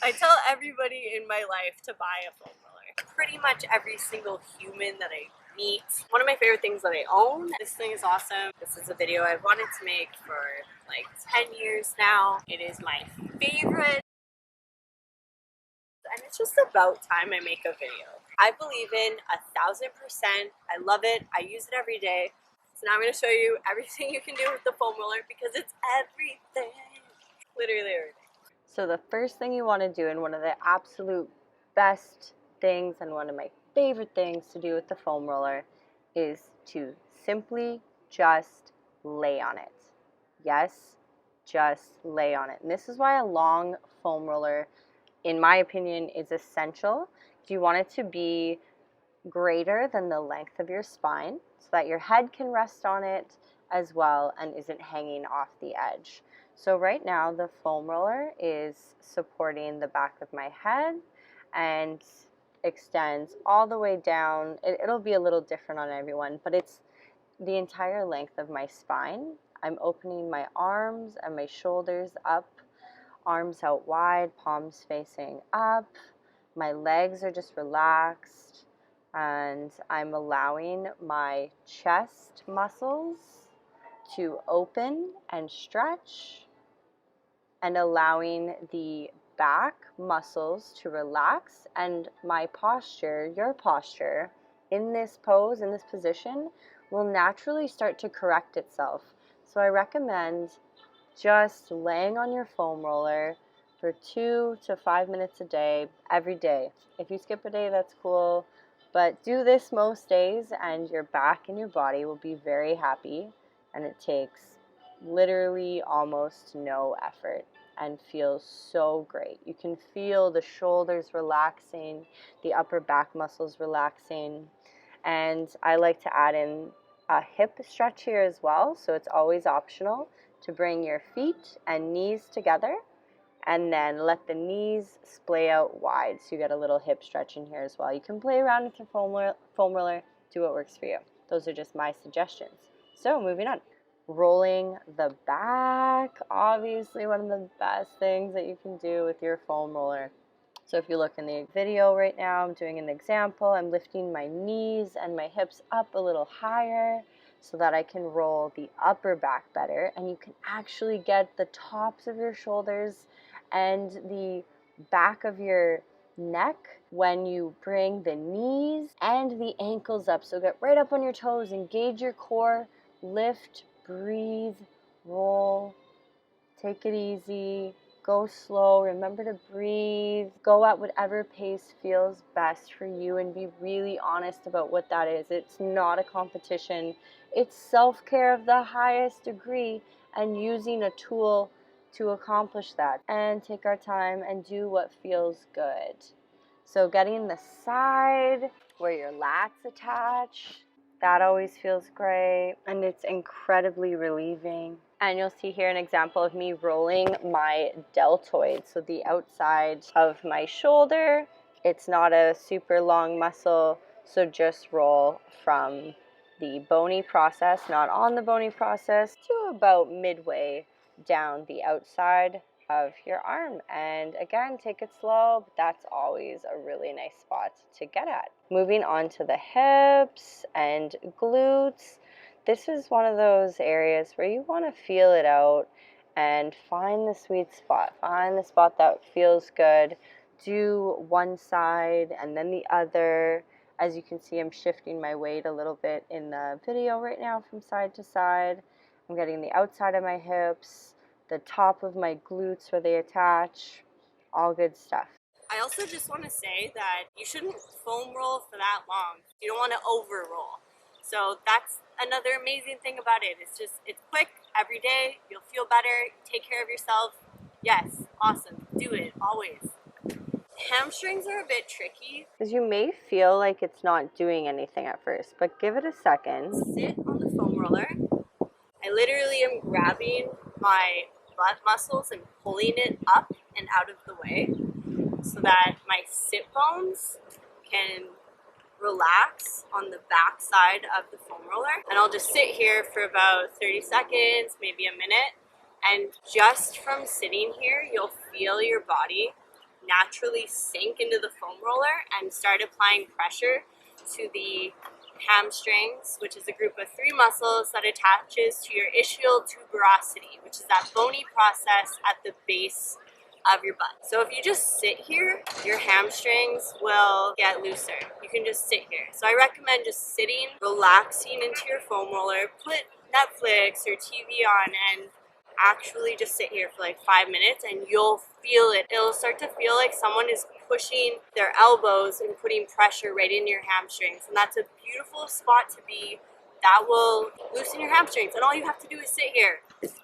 I tell everybody in my life to buy a foam roller. Pretty much every single human that I meet. One of my favorite things that I own. This thing is awesome. This is a video I've wanted to make for like 10 years now. It is my favorite. And it's just about time I make a video. I believe in 1000%. I love it. I use it every day. So now I'm going to show you everything you can do with the foam roller because it's everything. Literally everything. So the first thing you want to do, and one of the absolute best things and one of my favorite things to do with the foam roller, is to simply just lay on it. Yes, just lay on it. And this is why a long foam roller, in my opinion, is essential. If you want it to be greater than the length of your spine, so that your head can rest on it as well and isn't hanging off the edge. So right now the foam roller is supporting the back of my head and extends all the way down. It'll be a little different on everyone, but it's the entire length of my spine. I'm opening my arms and my shoulders up, arms out wide, palms facing up. My legs are just relaxed, and I'm allowing my chest muscles to open and stretch, and allowing the back muscles to relax, and my posture, your posture, in this pose, in this position, will naturally start to correct itself. So I recommend just laying on your foam roller for 2 to 5 minutes a day, every day. If you skip a day, that's cool, but do this most days and your back and your body will be very happy, and it takes literally almost no effort and feels so great. You can feel the shoulders relaxing, the upper back muscles relaxing, and I like to add in a hip stretch here as well, so it's always optional to bring your feet and knees together and then let the knees splay out wide, so you get a little hip stretch in here as well. You can play around with your foam roller, do what works for you. Those are just my suggestions. So moving on. Rolling the back, obviously one of the best things that you can do with your foam roller. So if you look in the video right now, I'm doing an example. I'm lifting my knees and my hips up a little higher so that I can roll the upper back better, and you can actually get the tops of your shoulders and the back of your neck when you bring the knees and the ankles up. So get right up on your toes, engage your core, lift, breathe, roll, take it easy, go slow, remember to breathe, go at whatever pace feels best for you, and be really honest about what that is. It's not a competition, it's self-care of the highest degree, and using a tool to accomplish that. And take our time and do what feels good. So getting the side where your lats attach, that always feels great, and it's incredibly relieving. And you'll see here an example of me rolling my deltoids, so the outside of my shoulder. It's not a super long muscle, so just roll from the bony process, not on the bony process, to about midway down the outside of your arm. And again, take it slow, but that's always a really nice spot to get at. Moving on to the hips and glutes. This is one of those areas where you want to feel it out and find the sweet spot. Find the spot that feels good. Do one side and then the other. As you can see, I'm shifting my weight a little bit in the video right now from side to side. I'm getting the outside of my hips, the top of my glutes where they attach, all good stuff. I also just want to say that you shouldn't foam roll for that long. You don't want to over roll. So that's another amazing thing about it. It's quick, every day, you'll feel better, take care of yourself. Yes, awesome, do it, always. Hamstrings are a bit tricky, because you may feel like it's not doing anything at first, but give it a second. Sit on the foam roller. I literally am grabbing my butt muscles and pulling it up and out of the way so that my sit bones can relax on the back side of the foam roller. And I'll just sit here for about 30 seconds, maybe a minute. And just from sitting here, you'll feel your body naturally sink into the foam roller and start applying pressure to the hamstrings, which is a group of 3 muscles that attaches to your ischial tuberosity, which is that bony process at the base of your butt. So if you just sit here, your hamstrings will get looser. You can just sit here. So I recommend just sitting, relaxing into your foam roller, put Netflix or TV on, and actually just sit here for like 5 minutes, and you'll feel it. It'll start to feel like someone is pushing their elbows and putting pressure right into your hamstrings, and that's a beautiful spot to be. That will loosen your hamstrings, and all you have to do is sit here. It's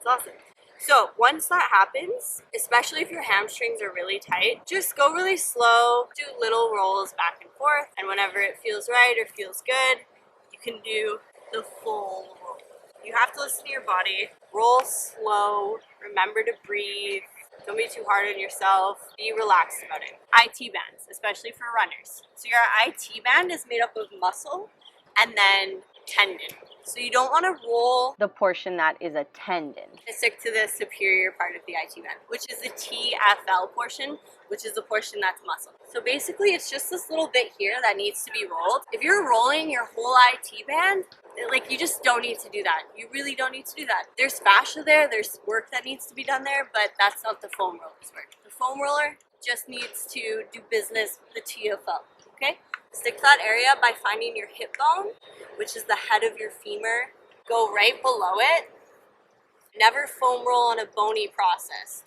awesome. So once that happens, especially if your hamstrings are really tight, just go really slow, do little rolls back and forth, and whenever it feels right or feels good, you can do the full roll. You have to listen to your body. Roll slow. Remember to breathe. Don't be too hard on yourself. Be relaxed about it. IT bands, especially for runners. So your IT band is made up of muscle and then tendon. So you don't want to roll the portion that is a tendon. Stick to the superior part of the IT band, which is the TFL portion, which is the portion that's muscle. So basically it's just this little bit here that needs to be rolled. If you're rolling your whole IT band, like, you just don't need to do that. You really don't need to do that. There's fascia there, there's work that needs to be done there, but that's not the foam roller's work. The foam roller just needs to do business with the TFL, okay? Stick to that area by finding your hip bone, which is the head of your femur. Go right below it. Never foam roll on a bony process.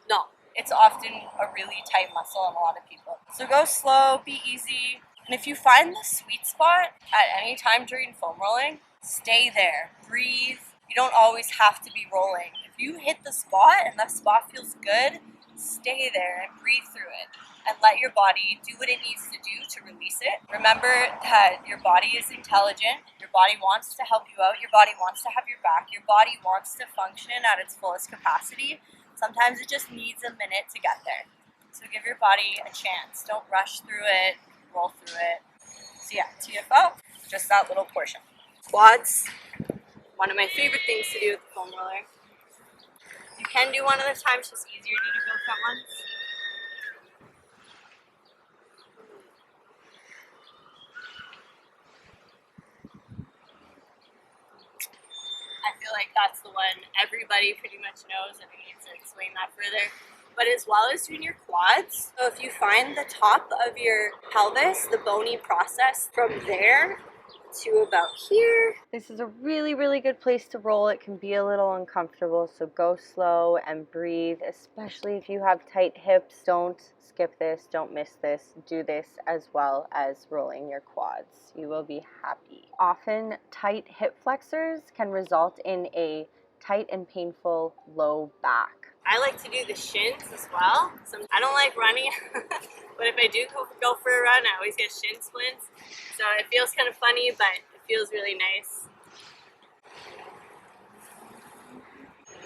No. It's often a really tight muscle in a lot of people. So go slow, be easy. And if you find the sweet spot at any time during foam rolling, stay there. Breathe. You don't always have to be rolling. If you hit the spot and that spot feels good, stay there and breathe through it. And let your body do what it needs to do to release it. Remember that your body is intelligent. Your body wants to help you out. Your body wants to have your back. Your body wants to function at its fullest capacity. Sometimes it just needs a minute to get there. So give your body a chance. Don't rush through it. Roll through it. So yeah, TFO, just that little portion. Quads, one of my favorite things to do with the foam roller. You can do one at a time, it's just easier to do both at once. I feel like that's the one everybody pretty much knows. I don't need to explain that further. But as well as doing your quads, so if you find the top of your pelvis, the bony process from there to about here. This is a really, really good place to roll. It can be a little uncomfortable, so go slow and breathe, especially if you have tight hips. Don't skip this, don't miss this. Do this as well as rolling your quads. You will be happy. Often, tight hip flexors can result in a tight and painful low back. I like to do the shins as well. I don't like running, but if I do go for a run, I always get shin splints. So it feels kind of funny, but it feels really nice.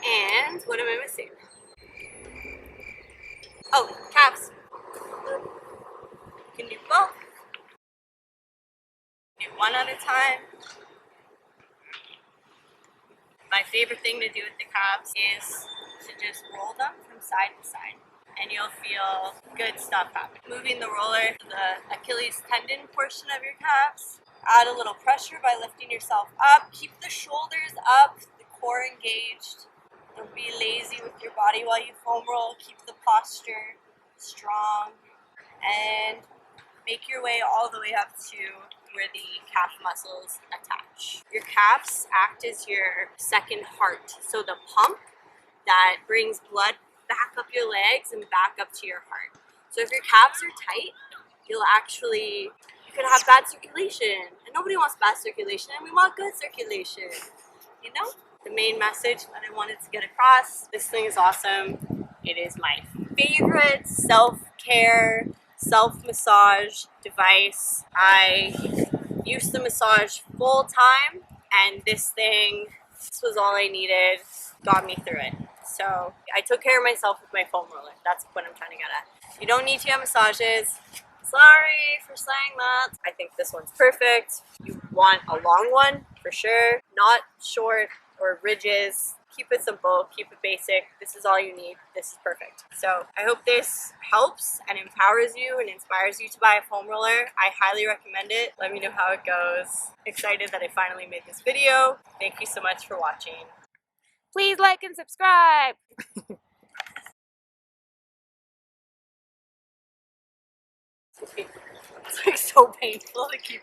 And what am I missing? Oh, calves. You can do both. Do one at a time. My favorite thing to do with the calves is to just roll them from side to side, and you'll feel good stuff happen. Moving the roller to the Achilles tendon portion of your calves. Add a little pressure by lifting yourself up. Keep the shoulders up, the core engaged. Don't be lazy with your body while you foam roll. Keep the posture strong, and make your way all the way up to where the calf muscles attach. Your calves act as your second heart, so the pump that brings blood back up your legs and back up to your heart. So if your calves are tight, you could have bad circulation, and nobody wants bad circulation, and we want good circulation, you know? The main message that I wanted to get across, this thing is awesome. It is my favorite self-care, self-massage device. I used to massage full time, and this was all I needed, got me through it. So I took care of myself with my foam roller. That's what I'm trying to get at. You don't need to have massages. Sorry for saying that. I think this one's perfect. You want a long one for sure, not short or ridges. Keep it simple, keep it basic. This is all you need. This is perfect. So I hope this helps and empowers you and inspires you to buy a foam roller. I highly recommend it. Let me know how it goes. Excited that I finally made this video. Thank you so much for watching. Please like and subscribe. It's like so painful to keep